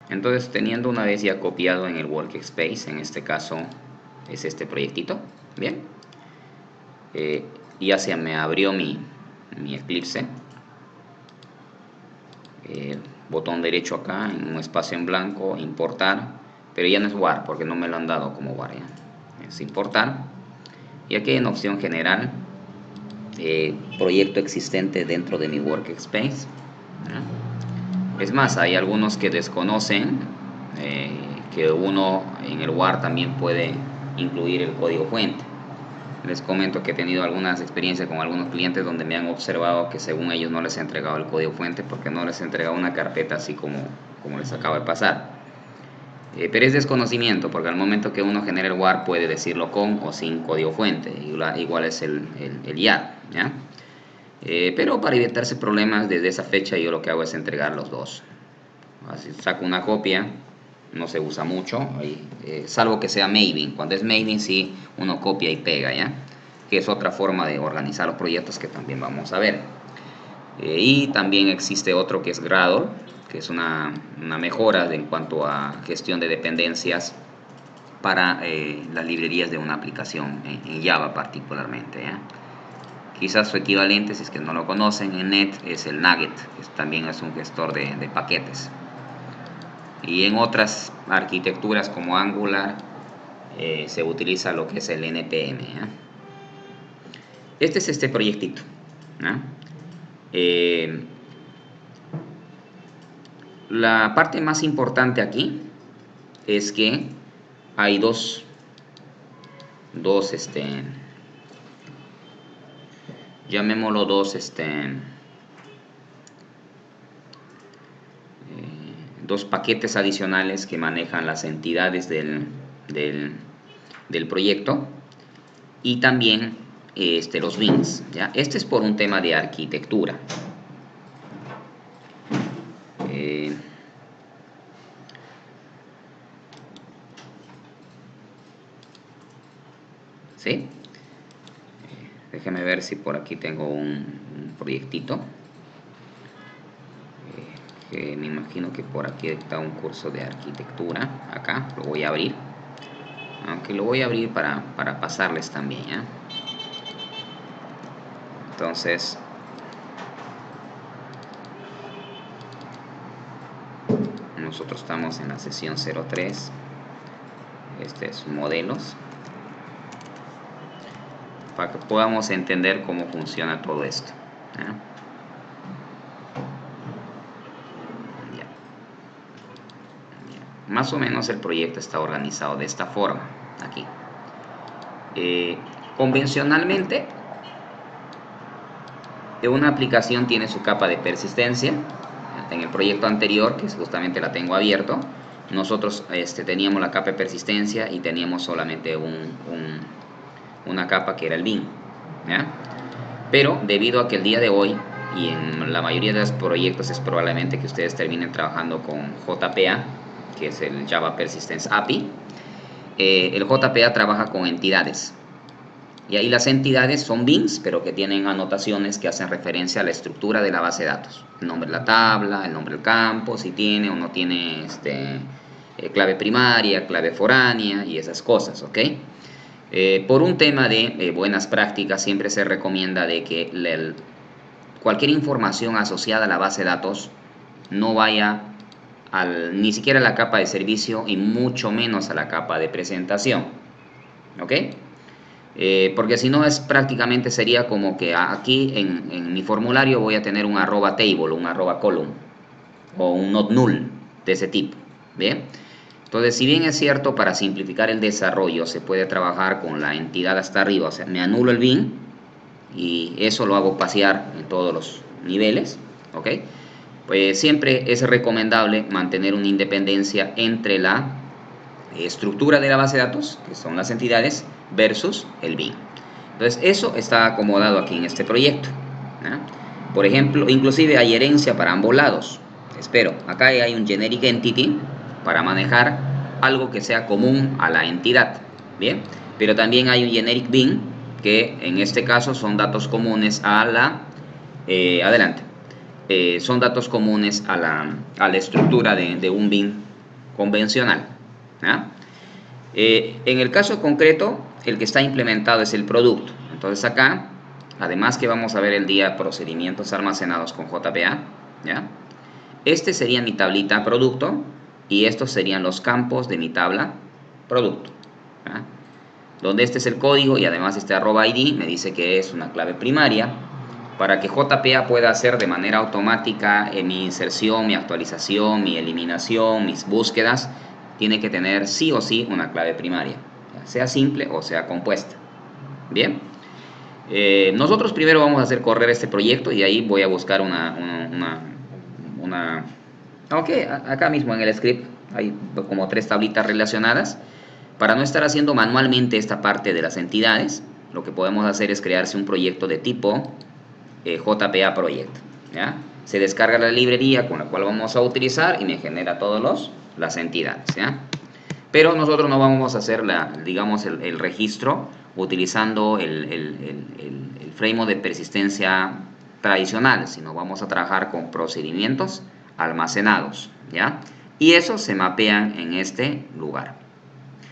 Entonces, teniendo una vez ya copiado en el workspace, en este caso es este proyectito, bien, ya se me abrió mi Eclipse. Botón derecho acá en un espacio en blanco, importar, pero ya no es WAR porque no me lo han dado como WAR, ya. Es importar, y aquí en opción general, proyecto existente dentro de mi workspace, ¿ya? Es más, hay algunos que desconocen que uno en el WAR también puede incluir el código fuente. Les comento que he tenido algunas experiencias con algunos clientes donde me han observado que según ellos no les he entregado el código fuente porque no les he entregado una carpeta así como les acaba de pasar. Pero es desconocimiento, porque al momento que uno genera el WAR puede decirlo con o sin código fuente, igual es el YAR, ¿ya? Pero para evitarse problemas desde esa fecha yo lo que hago es entregar los dos. Así saco una copia, no se usa mucho, salvo que sea Maven. Cuando es Maven sí uno copia y pega, ¿ya? Que es otra forma de organizar los proyectos que también vamos a ver. Y también existe otro que es Gradle, que es una mejora en cuanto a gestión de dependencias para las librerías de una aplicación en Java particularmente, ¿ya? Quizás su equivalente, si es que no lo conocen, en Net es el Nugget, que también es un gestor de paquetes. Y en otras arquitecturas como Angular se utiliza lo que es el NPM, ¿ya? Este es este proyectito, ¿ya? La parte más importante aquí es que hay dos llamémoslo dos paquetes adicionales que manejan las entidades del proyecto y también los beans, ¿ya? Este es por un tema de arquitectura. ¿Sí? Déjeme ver si por aquí tengo un proyectito. Que me imagino que por aquí está un curso de arquitectura. Acá lo voy a abrir. Aunque lo voy a abrir para pasarles también, ¿ya? Entonces, nosotros estamos en la sesión 03. Este es modelos, para que podamos entender cómo funciona todo esto, ¿ya? Más o menos el proyecto está organizado de esta forma aquí. Convencionalmente una aplicación tiene su capa de persistencia. En el proyecto anterior, que justamente la tengo abierto, nosotros teníamos la capa de persistencia y teníamos solamente una capa que era el bin, ¿ya? Pero debido a que el día de hoy y en la mayoría de los proyectos es probablemente que ustedes terminen trabajando con JPA, que es el Java Persistence API. El JPA trabaja con entidades, y ahí las entidades son bins, pero que tienen anotaciones que hacen referencia a la estructura de la base de datos. El nombre de la tabla, el nombre del campo, si tiene o no tiene clave primaria, clave foránea y esas cosas, ¿ok? Por un tema de buenas prácticas siempre se recomienda de que cualquier información asociada a la base de datos no vaya ni siquiera a la capa de servicio y mucho menos a la capa de presentación, ¿ok? Porque si no es prácticamente sería como que aquí en mi formulario voy a tener un arroba table, un arroba column o un not null de ese tipo, ¿bien? Entonces, si bien es cierto, para simplificar el desarrollo se puede trabajar con la entidad hasta arriba, o sea, me anulo el bin y eso lo hago pasear en todos los niveles, ¿ok? Pues siempre es recomendable mantener una independencia entre la estructura de la base de datos, que son las entidades, versus el bin. Entonces, eso está acomodado aquí en este proyecto, ¿ya? Por ejemplo, inclusive hay herencia para ambos lados. Espero, acá hay un generic entity para manejar algo que sea común a la entidad, ¿bien? Pero también hay un generic bin, que en este caso son datos comunes a la... adelante. Son datos comunes a la estructura de un bin convencional, ¿ya? En el caso concreto, el que está implementado es el producto. Entonces acá, además que vamos a ver el día procedimientos almacenados con JPA, ¿ya? Este sería mi tablita producto y estos serían los campos de mi tabla producto, ¿ya? Donde este es el código y además este @id me dice que es una clave primaria para que JPA pueda hacer de manera automática mi inserción, mi actualización, mi eliminación, mis búsquedas. Tiene que tener sí o sí una clave primaria, sea simple o sea compuesta. Bien, nosotros primero vamos a hacer correr este proyecto y ahí voy a buscar aunque acá mismo en el script hay como 3 tablitas relacionadas. Para no estar haciendo manualmente esta parte de las entidades, lo que podemos hacer es crearse un proyecto de tipo JPA Project, ¿ya? Se descarga la librería con la cual vamos a utilizar y me genera todas las entidades, ¿ya? Pero nosotros no vamos a hacer digamos el registro utilizando el framework de persistencia tradicional, sino vamos a trabajar con procedimientos almacenados, ¿ya? Y esos se mapean en este lugar.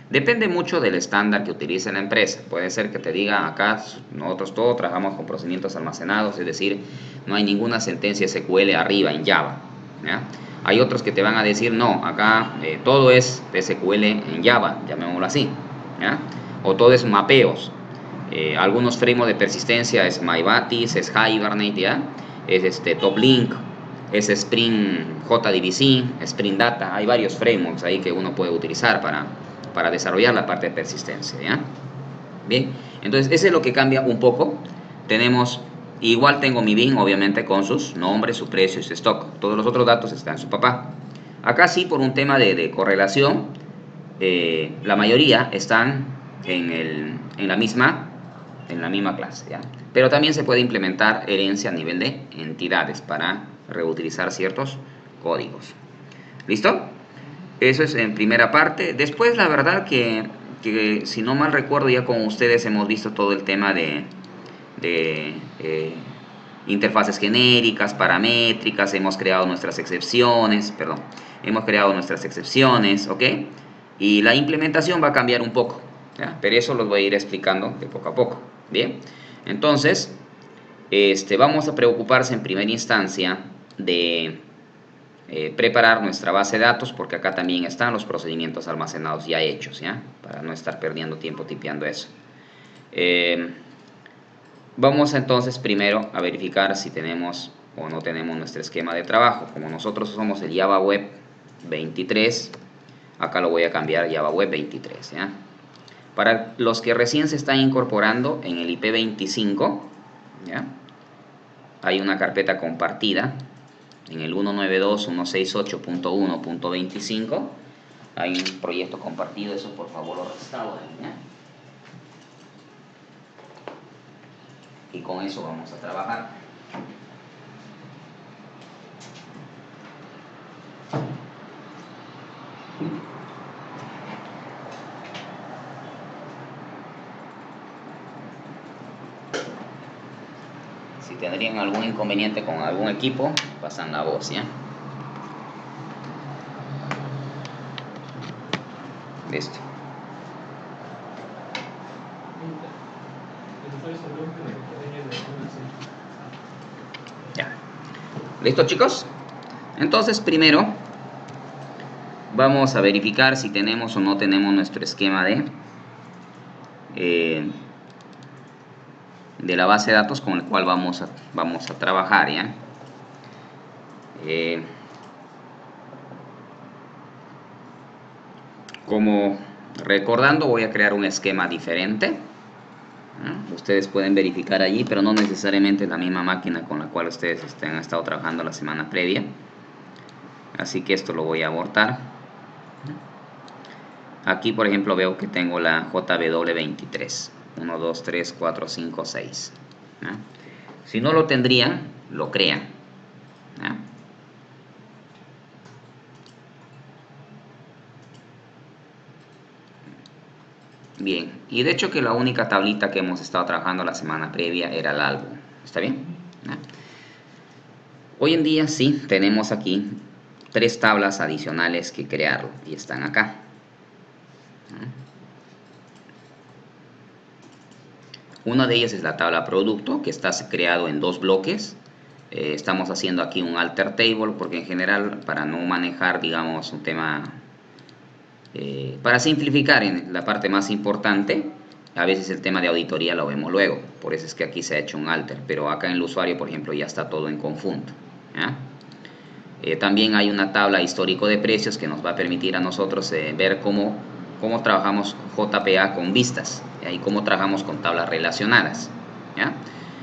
Depende mucho del estándar que utilice la empresa. Puede ser que te diga acá, nosotros todos trabajamos con procedimientos almacenados, es decir, no hay ninguna sentencia SQL arriba en Java, ¿ya? Hay otros que te van a decir, no, acá todo es SQL en Java, llamémoslo así, ¿ya? O todo es mapeos. Algunos frameworks de persistencia es MyBatis, es Hibernate, ¿ya? Es TopLink, es Spring JDBC, Spring Data. Hay varios frameworks ahí que uno puede utilizar para desarrollar la parte de persistencia, ¿ya? Bien, entonces ese es lo que cambia un poco. Igual tengo mi bin, obviamente, con sus nombres, su precio y su stock. Todos los otros datos están en su papá. Acá sí, por un tema de correlación, la mayoría están en la misma clase, ¿ya? Pero también se puede implementar herencia a nivel de entidades para reutilizar ciertos códigos. ¿Listo? Eso es en primera parte. Después, la verdad que si no mal recuerdo, ya con ustedes hemos visto todo el tema de interfaces genéricas, paramétricas, hemos creado nuestras excepciones, ¿ok? Y la implementación va a cambiar un poco, ¿ya? Pero eso los voy a ir explicando de poco a poco, ¿bien? Entonces, vamos a preocuparse en primera instancia de preparar nuestra base de datos, porque acá también están los procedimientos almacenados ya hechos, ¿ya? Para no estar perdiendo tiempo tipeando eso. Vamos entonces primero a verificar si tenemos o no tenemos nuestro esquema de trabajo. Como nosotros somos el Java Web 23, acá lo voy a cambiar Java Web 23, ¿ya? Para los que recién se están incorporando en el IP 25, ¿ya? Hay una carpeta compartida en el 192.168.1.25. Hay un proyecto compartido, eso por favor lo restauren, ¿ya? Y con eso vamos a trabajar. Si tendrían algún inconveniente con algún equipo, pasan la voz, ¿ya? Listo. Ya. ¿Listo, chicos? Entonces, primero vamos a verificar si tenemos o no tenemos nuestro esquema de la base de datos con el cual vamos a trabajar, ¿ya? Como recordando, voy a crear un esquema diferente, ¿ya? Ustedes pueden verificar allí, pero no necesariamente la misma máquina con la cual ustedes han estado trabajando la semana previa. Así que esto lo voy a abortar. Aquí, por ejemplo, veo que tengo la JW23. 1, 2, 3, 4, 5, 6. ¿Ya? Si no lo tendrían, lo crean, ¿ya? Bien, y de hecho que la única tablita que hemos estado trabajando la semana previa era el álbum. ¿Está bien? ¿Ya? Hoy en día sí tenemos aquí tres tablas adicionales que crear y están acá. Una de ellas es la tabla producto, que está creado en dos bloques. Estamos haciendo aquí un alter table porque en general, para no manejar, digamos, un tema, para simplificar en la parte más importante, a veces el tema de auditoría lo vemos luego. Por eso es que aquí se ha hecho un alter, pero acá en el usuario, por ejemplo, ya está todo en conjunto, ¿ya? También hay una tabla histórico de precios que nos va a permitir a nosotros ver cómo trabajamos JPA con vistas, y cómo trabajamos con tablas relacionadas, ¿ya?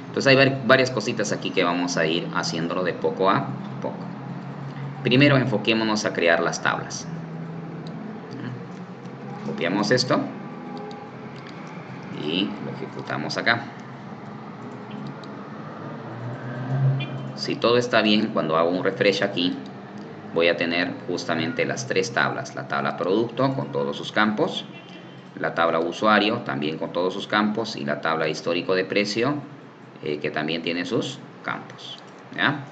Entonces hay varias cositas aquí que vamos a ir haciéndolo de poco a poco. Primero enfoquémonos a crear las tablas. Copiamos esto y lo ejecutamos acá. Si todo está bien, cuando hago un refresh aquí, voy a tener justamente las tres tablas. La tabla producto con todos sus campos, la tabla usuario también con todos sus campos, y la tabla histórico de precio que también tiene sus campos, ¿ya?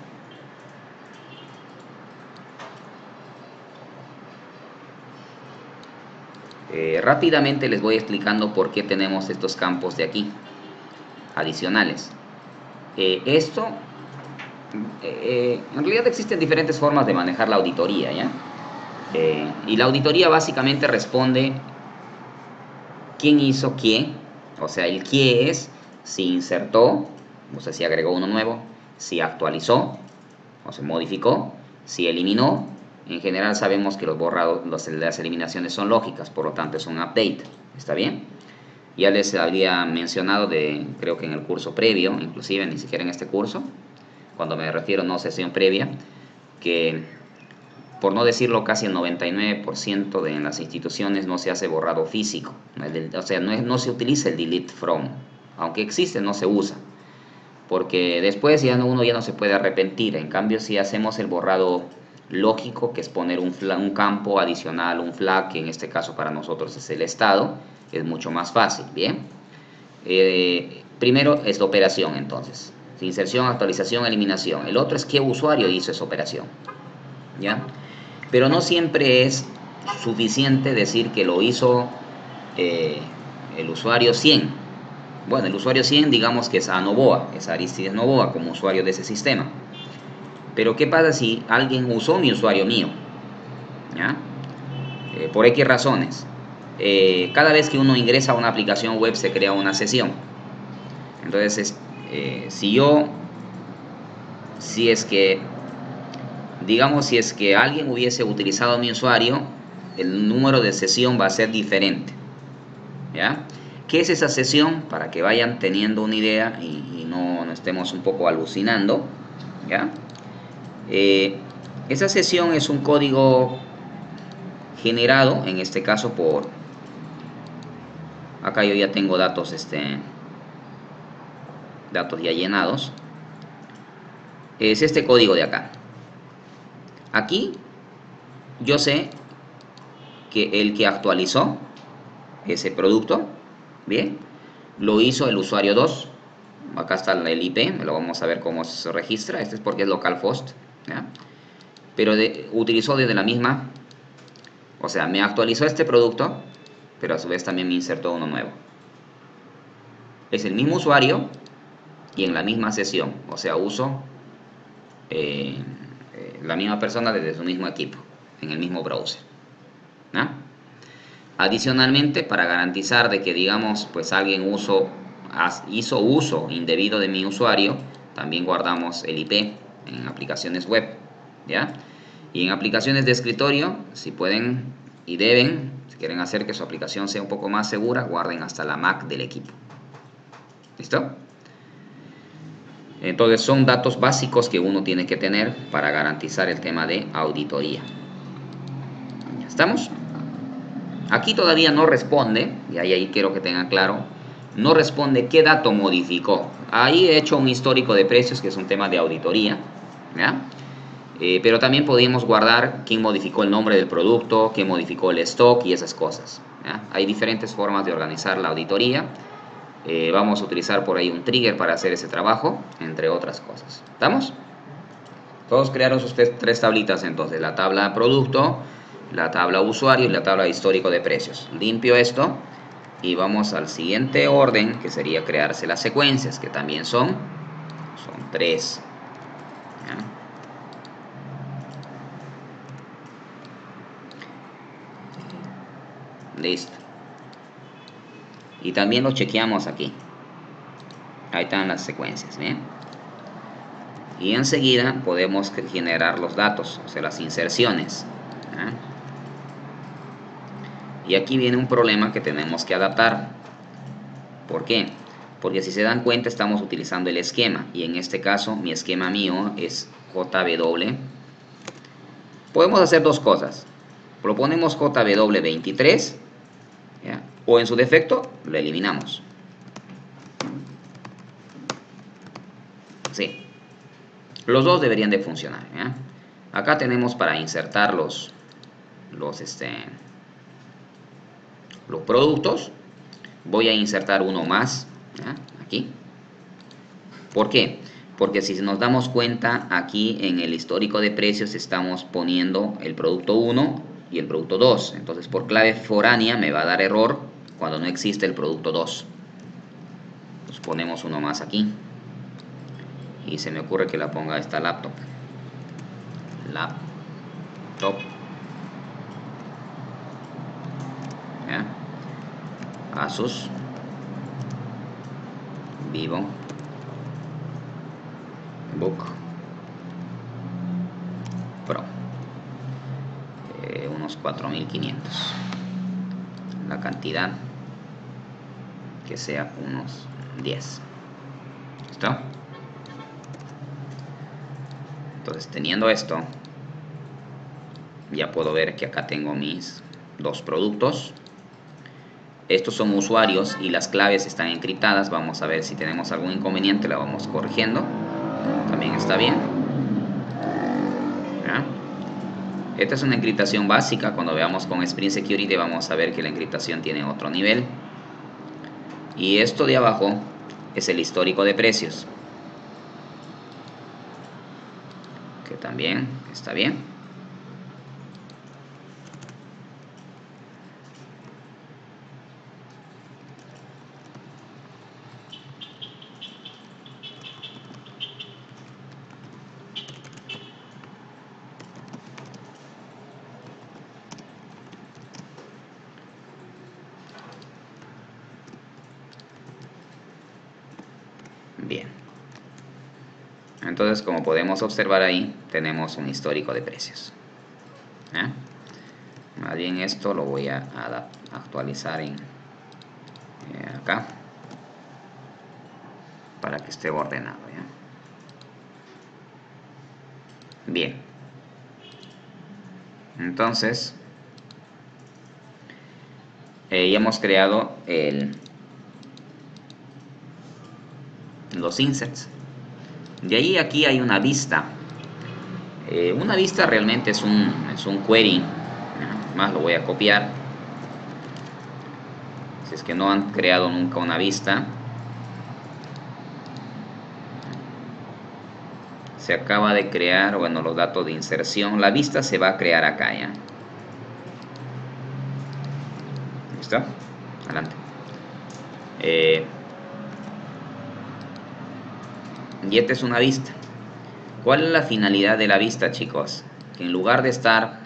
Rápidamente les voy explicando por qué tenemos estos campos de aquí adicionales. Esto en realidad existen diferentes formas de manejar la auditoría, ¿ya? Y la auditoría básicamente responde quién hizo qué, o sea, el qué es si insertó, o sea, si agregó uno nuevo, si actualizó, o se modificó, si eliminó. En general sabemos que los borrados, las eliminaciones son lógicas, por lo tanto es un update, ¿está bien? Ya les había mencionado, creo que en el curso previo, inclusive ni siquiera en este curso, cuando me refiero a no sesión previa, que por no decirlo casi el 99% de las instituciones no se hace borrado físico, o sea, no se utiliza el delete from, aunque existe no se usa, porque después uno ya no se puede arrepentir. En cambio, si hacemos el borrado lógico, que es poner un campo adicional, un flag, que en este caso para nosotros es el estado, es mucho más fácil, ¿bien? Primero es la operación, entonces, inserción, actualización, eliminación. El otro es qué usuario hizo esa operación, ¿ya? Pero no siempre es suficiente decir que lo hizo el usuario 100. Bueno, el usuario 100 digamos que es a Novoa, es Aristides Novoa como usuario de ese sistema. Pero ¿qué pasa si alguien usó mi usuario mío? ¿Ya? Por X razones. Cada vez que uno ingresa a una aplicación web se crea una sesión. Entonces, si es que alguien hubiese utilizado mi usuario, el número de sesión va a ser diferente, ¿ya? ¿Qué es esa sesión? Para que vayan teniendo una idea y no estemos un poco alucinando, ¿ya? Esa sesión es un código generado, en este caso acá yo ya tengo datos ya llenados. Es este código de acá. Aquí yo sé que el que actualizó ese producto, bien, lo hizo el usuario 2. Acá está el IP, lo vamos a ver cómo se registra. Este es porque es localhost, ¿ya? Pero utilizó desde la misma, o sea, me actualizó este producto, pero a su vez también me insertó uno nuevo. Es el mismo usuario y en la misma sesión, o sea, uso la misma persona desde su mismo equipo, en el mismo browser, ¿no? Adicionalmente, para garantizar de que, digamos, pues alguien hizo uso indebido de mi usuario, también guardamos el IP en aplicaciones web, ¿ya? Y en aplicaciones de escritorio, si pueden y deben, si quieren hacer que su aplicación sea un poco más segura, guarden hasta la MAC del equipo. ¿Listo? Entonces son datos básicos que uno tiene que tener para garantizar el tema de auditoría. ¿Ya estamos? Aquí todavía no responde, y ahí quiero que tengan claro, no responde qué dato modificó. Ahí he hecho un histórico de precios, que es un tema de auditoría, ¿ya? Pero también podemos guardar quién modificó el nombre del producto, quién modificó el stock y esas cosas, ¿ya? Hay diferentes formas de organizar la auditoría. Vamos a utilizar por ahí un trigger para hacer ese trabajo, entre otras cosas. ¿Estamos? Todos crearon sus tres tablitas entonces, la tabla producto, la tabla usuario y la tabla histórico de precios. Limpio esto y vamos al siguiente orden, que sería crearse las secuencias, que también son 3. Listo. Y también lo chequeamos aquí. Ahí están las secuencias, ¿bien? Y enseguida podemos generar los datos, o sea, las inserciones. Y aquí viene un problema que tenemos que adaptar. ¿Por qué? Porque si se dan cuenta estamos utilizando el esquema. Y en este caso mi esquema mío es JW. Podemos hacer dos cosas. Proponemos JW23. ¿Ya? O en su defecto lo eliminamos. Sí. Los dos deberían de funcionar. ¿Ya? Acá tenemos para insertar los productos. Voy a insertar uno más, ¿ya? Aquí. ¿Por qué? Porque si nos damos cuenta, aquí en el histórico de precios estamos poniendo el producto 1 y el producto 2. Entonces por clave foránea me va a dar error cuando no existe el producto 2. Entonces ponemos uno más aquí. Y se me ocurre que la ponga esta laptop. Laptop. ¿Ya? Asus Vivo Book Pro, unos 4500, la cantidad que sea unos 10. ¿Listo? Entonces teniendo esto ya puedo ver que acá tengo mis dos productos. Estos son usuarios y las claves están encriptadas. Vamos a ver si tenemos algún inconveniente, la vamos corrigiendo. También está bien. ¿Ya? Esta es una encriptación básica. Cuando veamos con Spring Security vamos a ver que la encriptación tiene otro nivel. Y esto de abajo es el histórico de precios, que también está bien. Bien. Entonces, como podemos observar ahí, tenemos un histórico de precios. ¿Eh? Más bien esto lo voy a actualizar en acá para que esté ordenado. ¿Ya? Bien. Entonces, ya hemos creado los insets. De ahí aquí hay una vista. Una vista realmente es un query. Más lo voy a copiar. Si es que no han creado nunca una vista, se acaba de crear, bueno, los datos de inserción. La vista se va a crear acá, ¿ya? ¿Listo? Adelante. Y esta es una vista. ¿Cuál es la finalidad de la vista, chicos? Que en lugar de estar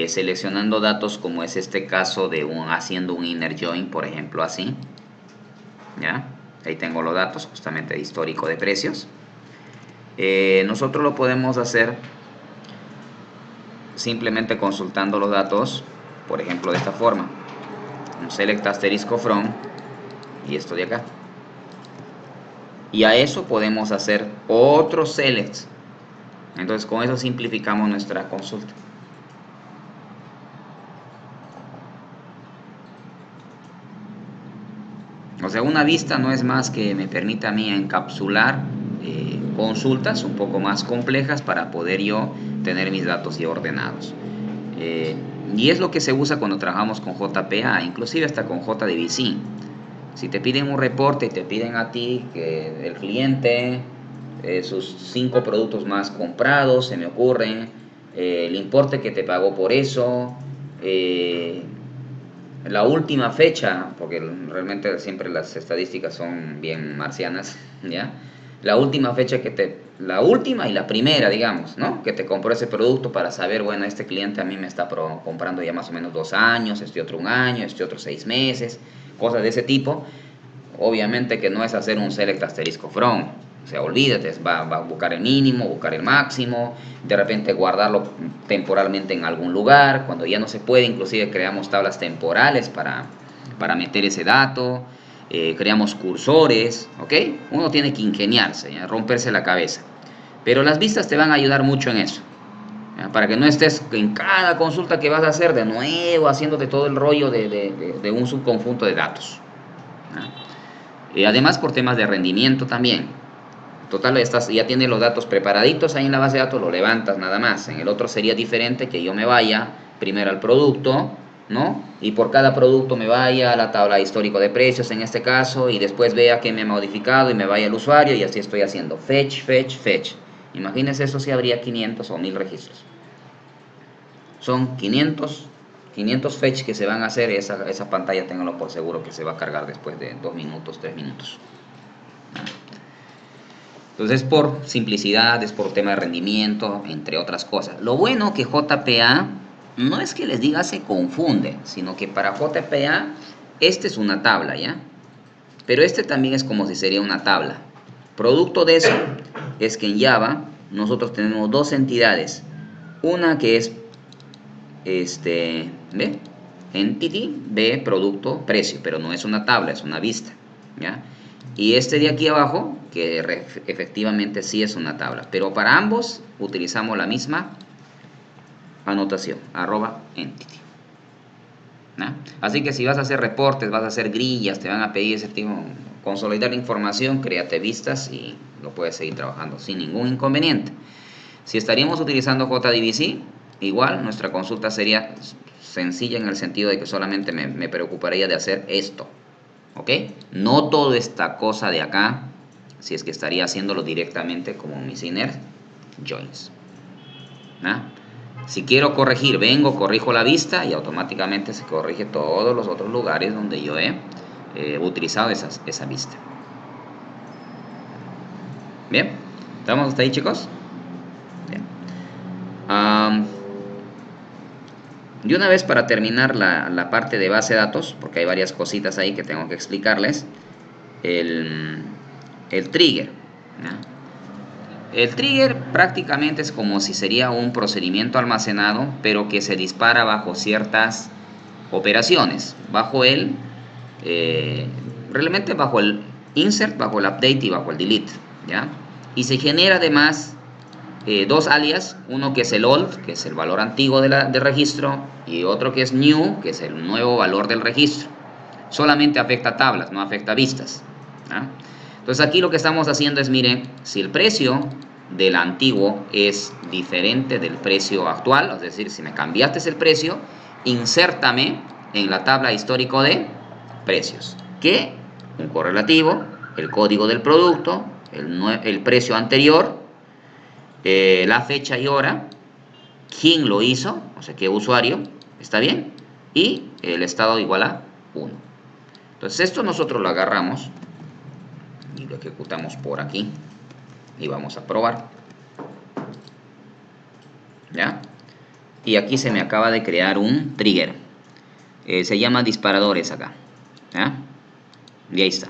seleccionando datos como es este caso de haciendo un inner join, por ejemplo, así, ¿ya? Ahí tengo los datos justamente de histórico de precios. Nosotros lo podemos hacer simplemente consultando los datos, por ejemplo, de esta forma. Un select asterisco from y esto de acá. Y a eso podemos hacer otros selects. Entonces con eso simplificamos nuestra consulta. O sea, una vista no es más que me permite a mí encapsular consultas un poco más complejas para poder yo tener mis datos ya ordenados. Y es lo que se usa cuando trabajamos con JPA, inclusive hasta con JDBC. Si te piden un reporte y te piden a ti que el cliente sus 5 productos más comprados, se me ocurre, el importe que te pagó por eso, la última fecha, porque realmente siempre las estadísticas son bien marcianas, ¿ya? La última y la primera, digamos, ¿no? Que te compró ese producto para saber, bueno, este cliente a mí me está comprando ya más o menos 2 años, este otro 1 año, este otro 6 meses, cosas de ese tipo. Obviamente que no es hacer un select asterisco from, o sea, olvídate, va a buscar el mínimo, buscar el máximo, de repente guardarlo temporalmente en algún lugar, cuando ya no se puede, inclusive creamos tablas temporales para meter ese dato, creamos cursores, ¿ok? Uno tiene que ingeniarse, ¿ya? Romperse la cabeza, pero las vistas te van a ayudar mucho en eso, ¿ya? Para que no estés en cada consulta que vas a hacer de nuevo haciéndote todo el rollo de un subconjunto de datos, ¿ya? Además por temas de rendimiento también. Total, ya tienes los datos preparaditos ahí en la base de datos, lo levantas nada más. En el otro sería diferente que yo me vaya primero al producto, ¿no? Y por cada producto me vaya a la tabla histórico de precios en este caso, y después vea que me ha modificado y me vaya al usuario, y así estoy haciendo fetch, fetch, fetch. Imagínense eso si habría 500 o 1000 registros. Son 500 fetch que se van a hacer, esa pantalla ténganlo por seguro que se va a cargar después de 2 minutos, 3 minutos. Entonces, por simplicidad, es por tema de rendimiento, entre otras cosas. Lo bueno que JPA, no es que les diga se confunde, sino que para JPA, este es una tabla, ¿ya? Pero este también es como si sería una tabla. Producto de eso es que en Java nosotros tenemos dos entidades. Una que es ¿ve? Entity de producto, precio, pero no es una tabla, es una vista, ¿ya? Y este de aquí abajo, que efectivamente sí es una tabla, pero para ambos utilizamos la misma anotación, @entity, ¿no? Así que si vas a hacer reportes, vas a hacer grillas, te van a pedir ese tipo, consolidar información, créate vistas y lo puedes seguir trabajando sin ningún inconveniente. Si estaríamos utilizando JDBC, igual nuestra consulta sería sencilla en el sentido de que solamente me preocuparía de hacer esto, ¿ok? No toda esta cosa de acá, si es que estaría haciéndolo directamente como mis inner joins, ¿no? Si quiero corregir, vengo, corrijo la vista y automáticamente se corrige todos los otros lugares donde yo he utilizado esa vista. Bien, ¿estamos hasta ahí, chicos? Bien. Y una vez para terminar la parte de base de datos, porque hay varias cositas ahí que tengo que explicarles, el trigger, ¿no? El trigger prácticamente es como si sería un procedimiento almacenado, pero que se dispara bajo ciertas operaciones, bajo realmente bajo el insert, bajo el update y bajo el delete, ¿ya? Y se genera además dos alias, uno que es el old, que es el valor antiguo del registro, y otro que es new, que es el nuevo valor del registro. Solamente afecta tablas, no afecta vistas, ¿no? Entonces aquí lo que estamos haciendo es, miren, si el precio del antiguo es diferente del precio actual, es decir, si me cambiaste el precio, insértame en la tabla histórico de precios, que un correlativo, el código del producto, el precio anterior, la fecha y hora, quién lo hizo, o sea, qué usuario, ¿está bien? Y el estado igual a 1. Entonces esto nosotros lo agarramos y lo ejecutamos por aquí y vamos a probar, ¿ya? Y aquí se me acaba de crear un trigger, se llama disparadores acá, ¿ya? Y ahí está.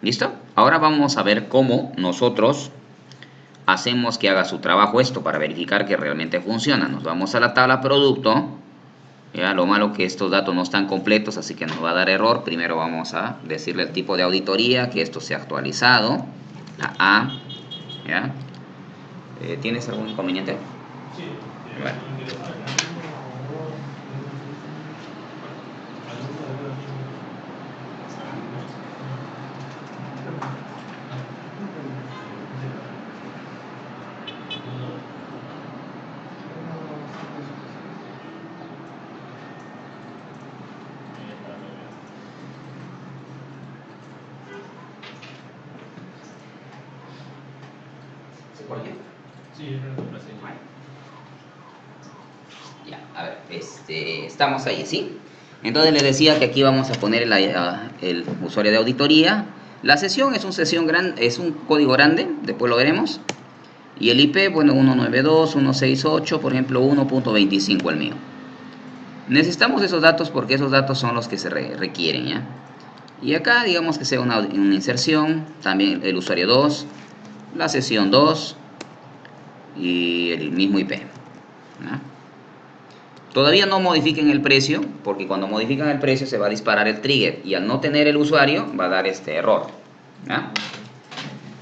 ¿Listo? Ahora vamos a ver cómo nosotros hacemos que haga su trabajo esto para verificar que realmente funciona. Nos vamos a la tabla producto. Ya, lo malo que estos datos no están completos, así que nos va a dar error. Primero vamos a decirle el tipo de auditoría, que esto sea actualizado, la A, ¿ya? ¿Tienes algún inconveniente? Sí. Bueno. ¿Por qué? Sí, es una contraseña. Ya, a ver, estamos ahí, ¿sí? Entonces le decía que aquí vamos a poner el usuario de auditoría. La sesión es es un código grande, después lo veremos. Y el IP, bueno, 192.168, por ejemplo, 1.25 el mío. Necesitamos esos datos porque esos datos son los que se requieren, ¿ya? Y acá digamos que sea una inserción, también el usuario 2, la sesión 2 y el mismo IP, ¿no? Todavía no modifiquen el precio, porque cuando modifican el precio se va a disparar el trigger y al no tener el usuario va a dar este error, ¿ya?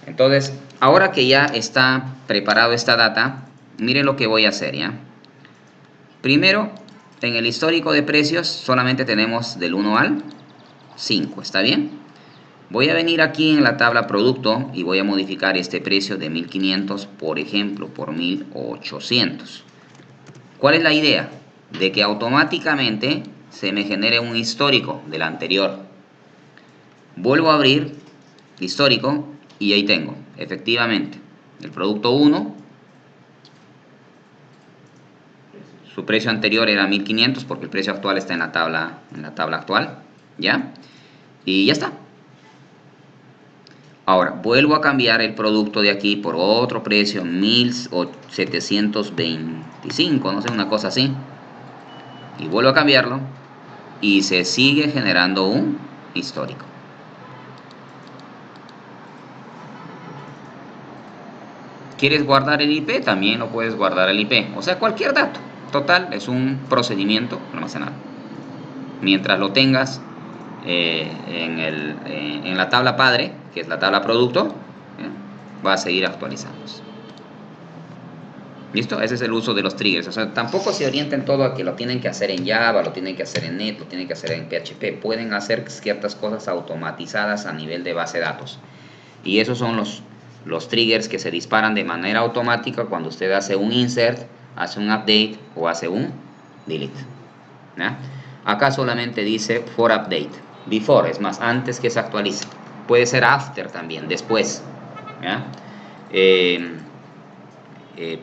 Entonces, ahora que ya está preparado esta data, miren lo que voy a hacer, ¿ya? Primero, en el histórico de precios solamente tenemos del 1 al 5, ¿está bien? Voy a venir aquí en la tabla producto y voy a modificar este precio de 1500, por ejemplo, por 1800. ¿Cuál es la idea? De que automáticamente se me genere un histórico del anterior. Vuelvo a abrir histórico y ahí tengo, efectivamente, el producto 1, su precio anterior era 1500 porque el precio actual está en la tabla actual, ¿ya? Y ya está. Ahora, vuelvo a cambiar el producto de aquí por otro precio, 1725, no sé, una cosa así. Y vuelvo a cambiarlo y se sigue generando un histórico. ¿Quieres guardar el IP? También lo puedes guardar el IP. O sea, cualquier dato. Total, es un procedimiento almacenado. Mientras lo tengas en la tabla padre, que es la tabla producto, va a seguir actualizándose. ¿Listo? Ese es el uso de los triggers. O sea, tampoco se orienten todo a que lo tienen que hacer en Java, lo tienen que hacer en Net, lo tienen que hacer en PHP. Pueden hacer ciertas cosas automatizadas a nivel de base de datos. Y esos son los triggers que se disparan de manera automática cuando usted hace un insert, hace un update o hace un delete. ¿Ya? Acá solamente dice for update. Before, es más, antes que se actualice. Puede ser after también, después. ¿Ya?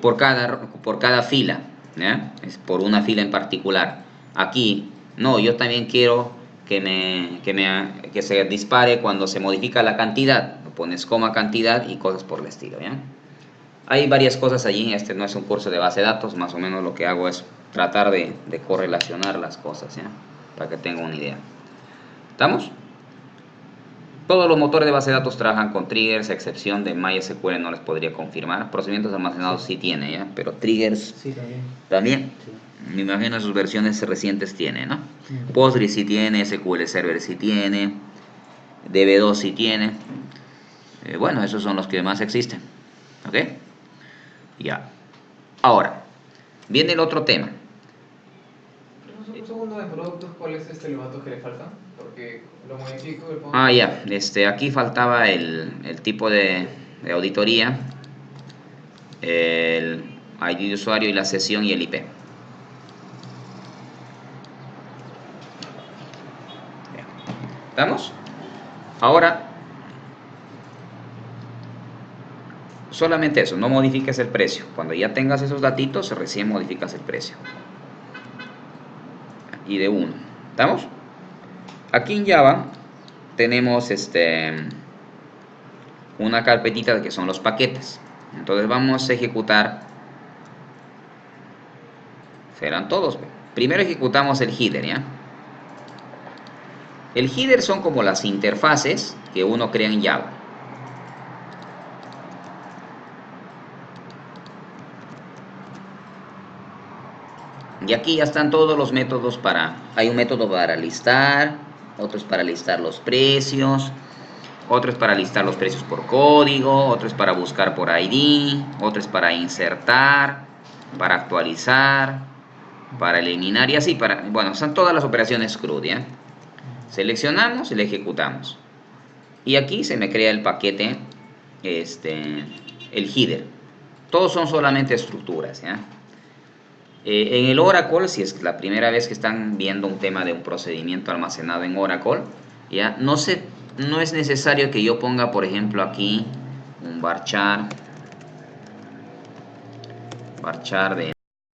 Por cada fila, ¿ya? Es por una fila en particular. Aquí, no, yo también quiero que se dispare cuando se modifica la cantidad. Pones coma cantidad y cosas por el estilo, ¿ya? Hay varias cosas allí, este no es un curso de base de datos, más o menos lo que hago es tratar de correlacionar las cosas, ¿ya? Para que tengan una idea. ¿Estamos? Todos los motores de base de datos trabajan con triggers, a excepción de MySQL, no les podría confirmar. Procedimientos almacenados sí tiene, ¿ya? Pero triggers Sí, también. también. Sí. Me imagino sus versiones recientes tiene, ¿no? Postgres sí tiene, SQL Server sí tiene, DB2 sí tiene. Bueno, esos son los que más existen. ¿Ok? Ya. Ahora, viene el otro tema. Un segundo de productos, ¿cuál es el dato que le falta? Porque lo modifico y lo pongo. Ah, ya. Aquí faltaba el tipo de auditoría, el ID de usuario y la sesión y el IP. ¿Estamos? Ahora, solamente eso, no modifiques el precio. Cuando ya tengas esos datitos, recién modificas el precio. Y de uno. ¿Estamos? Aquí en Java tenemos una carpetita que son los paquetes. Entonces vamos a ejecutar, serán todos. Primero ejecutamos el header, ¿ya? El header son como las interfaces que uno crea en Java. Y aquí ya están todos los métodos hay un método para listar, otro es para listar los precios, otro es para listar los precios por código, otro es para buscar por ID, otro es para insertar, para actualizar, para eliminar y así, bueno, son todas las operaciones CRUD, ¿ya? Seleccionamos y le ejecutamos. Y aquí se me crea el paquete, el header. Todos son solamente estructuras, ¿ya? En el Oracle, si es la primera vez que están viendo un tema de un procedimiento almacenado en Oracle, ¿ya? No es necesario que yo ponga, por ejemplo, aquí un varchar varchar de